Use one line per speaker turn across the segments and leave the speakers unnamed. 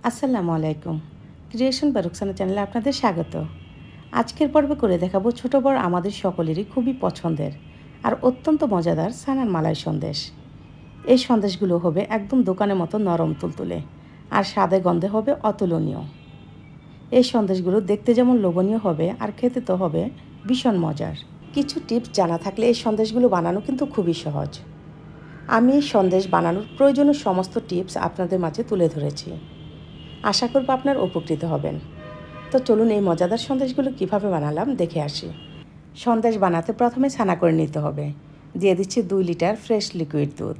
আসসালামু আলাইকুম। ক্রিয়েশন বা রুকসানা চ্যানেলে আপনাদের স্বাগত। আজকের পর্বে করে দেখাবো ছোট বড় আমাদের সকলেরই খুবই পছন্দের আর অত্যন্ত মজাদার সানার মালাই সন্দেশ। এই সন্দেশগুলো হবে একদম দোকানের মতো নরম তুলতুলে আর স্বাদে গন্ধে হবে অতুলনীয়। এই সন্দেশগুলো দেখতে যেমন লোভনীয় হবে আর খেতে তো হবে ভীষণ মজার। কিছু টিপস জানা থাকলে এই সন্দেশগুলো বানানো কিন্তু খুবই সহজ। আমি এই সন্দেশ বানানোর প্রয়োজনীয় সমস্ত টিপস আপনাদের মাঝে তুলে ধরেছি। আশা করব আপনার উপকৃত হবেন। তো চলুন এই মজাদার সন্দেশগুলো কিভাবে বানালাম দেখে আসি। সন্দেশ বানাতে প্রথমে ছানা করে নিতে হবে। দিয়ে দিচ্ছি 2 লিটার ফ্রেশ লিকুইড দুধ।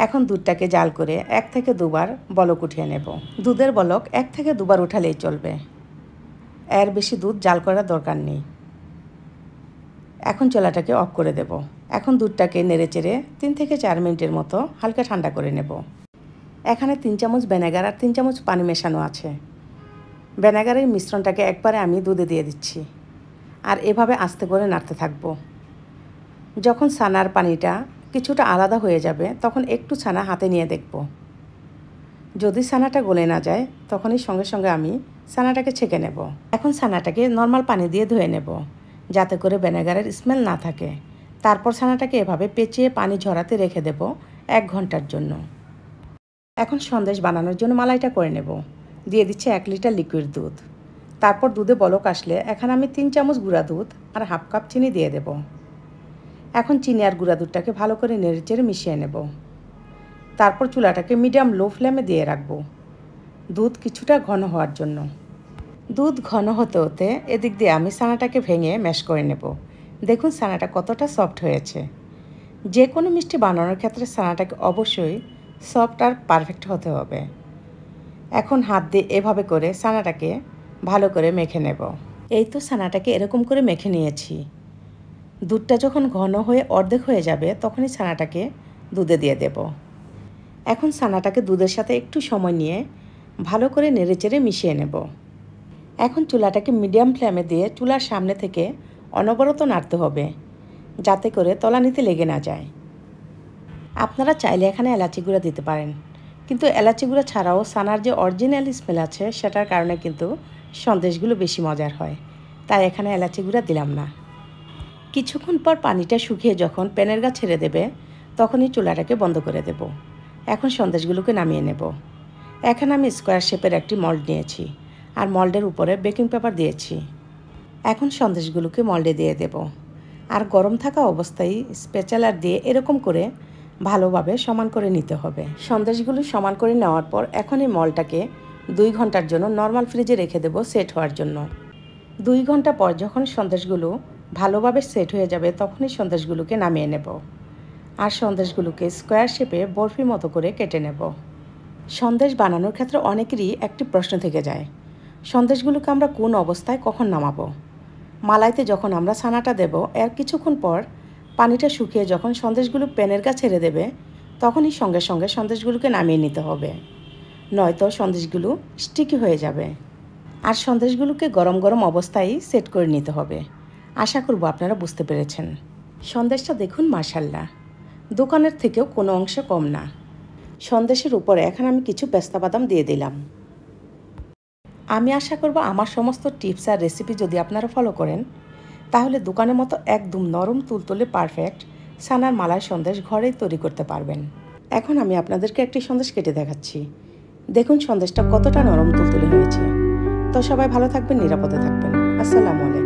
এখন দুধটাকে জাল করে 1 থেকে 2 বার বলক উঠিয়ে নেব। দুধের বলক 1 থেকে 2 বার উঠালেই চলবে, এর বেশি দুধ জাল করার দরকার নেই। এখন চুলাটাকে অফ করে দেব। এখন দুধটাকে নেড়েচেড়ে 3 থেকে 4 মিনিটের মতো হালকা ঠান্ডা করে নেব। এখানে 3 চামচ ভিনেগার আর 3 চামচ পানি মেশানো আছে। ভিনেগারের মিশ্রণটাকে একবারে আমি দুধে দিয়ে দিচ্ছি আর এভাবে আস্তে করে নাড়তে থাকবো। যখন ছানার পানিটা কিছুটা আলাদা হয়ে যাবে তখন একটু ছানা হাতে নিয়ে দেখব। যদি ছানাটা গলে না যায় তখনই সঙ্গে সঙ্গে আমি ছানাটাকে ছেঁকে নেব। এখন ছানাটাকে নর্মাল পানি দিয়ে ধুয়ে নেব যাতে করে ভিনেগারের স্মেল না থাকে। তারপর ছানাটাকে এভাবে পেঁচিয়ে পানি ঝরাতে রেখে দেব 1 ঘন্টার জন্য। এখন সন্দেশ বানানোর জন্য মালাইটা করে নেব। দিয়ে দিচ্ছি 1 লিটার লিকুইড দুধ। তারপর দুধে বলক আসলে এখানে আমি 3 চামচ গুঁড়া দুধ আর হাফ কাপ চিনি দিয়ে দেব। এখন চিনি আর গুঁড়া দুধটাকে ভালো করে নেড়েচেড়ে মিশিয়ে নেব। তারপর চুলাটাকে মিডিয়াম লো ফ্লেমে দিয়ে রাখব দুধ কিছুটা ঘন হওয়ার জন্য। দুধ ঘন হতে হতে এদিক দিয়ে আমি ছানাটাকে ভেঙে ম্যাশ করে নেব। দেখুন ছানাটা কতটা সফট হয়েছে। যে কোনো মিষ্টি বানানোর ক্ষেত্রে ছানাটাকে অবশ্যই সফট আর পারফেক্ট হতে হবে। এখন হাত দিয়ে এভাবে করে ছানাটাকে ভালো করে মেখে নেব। এই তো ছানাটাকে এরকম করে মেখে নিয়েছি। দুধটা যখন ঘন হয়ে অর্ধেক হয়ে যাবে তখনই ছানাটাকে দুধে দিয়ে দেব। এখন ছানাটাকে দুধের সাথে একটু সময় নিয়ে ভালো করে নেড়েচেড়ে মিশিয়ে নেব। এখন চুলাটাকে মিডিয়াম ফ্লেমে দিয়ে চুলার সামনে থেকে অনবরত নাড়তে হবে যাতে করে তলানিতে লেগে না যায়। আপনারা চাইলে এখানে এলাচি গুঁড়া দিতে পারেন, কিন্তু এলাচি গুঁড়া ছাড়াও ছানার যে অরিজিনাল স্মেল আছে সেটার কারণে কিন্তু সন্দেশগুলো বেশি মজার হয়, তাই এখানে এলাচি গুঁড়া দিলাম না। কিছুক্ষণ পর পানিটা শুকিয়ে যখন প্যানের গা ছেড়ে দেবে তখনই চুলাটাকে বন্ধ করে দেব। এখন সন্দেশগুলোকে নামিয়ে নেব। এখানে আমি স্কোয়ার শেপের একটি মল্ড নিয়েছি আর মল্ডের উপরে বেকিং পেপার দিয়েছি। এখন সন্দেশগুলোকে মল্ডে দিয়ে দেব আর গরম থাকা অবস্থায় স্প্যাচুলা দিয়ে এরকম করে ভালোভাবে সমান করে নিতে হবে। সন্দেশগুলো সমান করে নেওয়ার পর এখন এই মলটাকে 2 ঘন্টার জন্য নর্মাল ফ্রিজে রেখে দেব সেট হওয়ার জন্য। 2 ঘন্টা পর যখন সন্দেশগুলো ভালোভাবে সেট হয়ে যাবে তখনই সন্দেশগুলোকে নামিয়ে নেব আর সন্দেশগুলোকে স্কোয়ার শেপে বরফির মতো করে কেটে নেব। সন্দেশ বানানোর ক্ষেত্রে অনেকেরই একটি প্রশ্ন থেকে যায়, সন্দেশগুলোকে আমরা কোন অবস্থায় কখন নামাবো। মালাইতে যখন আমরা ছানাটা দেব এর কিছুক্ষণ পর পানিটা শুকিয়ে যখন সন্দেশগুলো প্যানের গা ছেড়ে দেবে তখনই সঙ্গে সঙ্গে সন্দেশগুলোকে নামিয়ে নিতে হবে, নয়তো সন্দেশগুলো স্টিকি হয়ে যাবে। আর সন্দেশগুলোকে গরম গরম অবস্থায় সেট করে নিতে হবে। আশা করব আপনারা বুঝতে পেরেছেন। সন্দেশটা দেখুন মাশাআল্লাহ, দোকানের থেকেও কোনো অংশে কম না। সন্দেশের উপরে এখন আমি কিছু পেস্তা বাদাম দিয়ে দিলাম। আমি আশা করব আমার সমস্ত টিপস আর রেসিপি যদি আপনারা ফলো করেন তাহলে দোকানের মতো একদম নরম তুলতুলে পারফেক্ট ছানার মালাই সন্দেশ ঘরেই তৈরি করতে পারবেন। এখন আমি আপনাদেরকে একটি সন্দেশ কেটে দেখাচ্ছি। দেখুন সন্দেশটা কতটা নরম তুলতুলে হয়েছে। তো সবাই ভালো থাকবেন, নিরাপদে থাকবেন। আসসালামু আলাইকুম।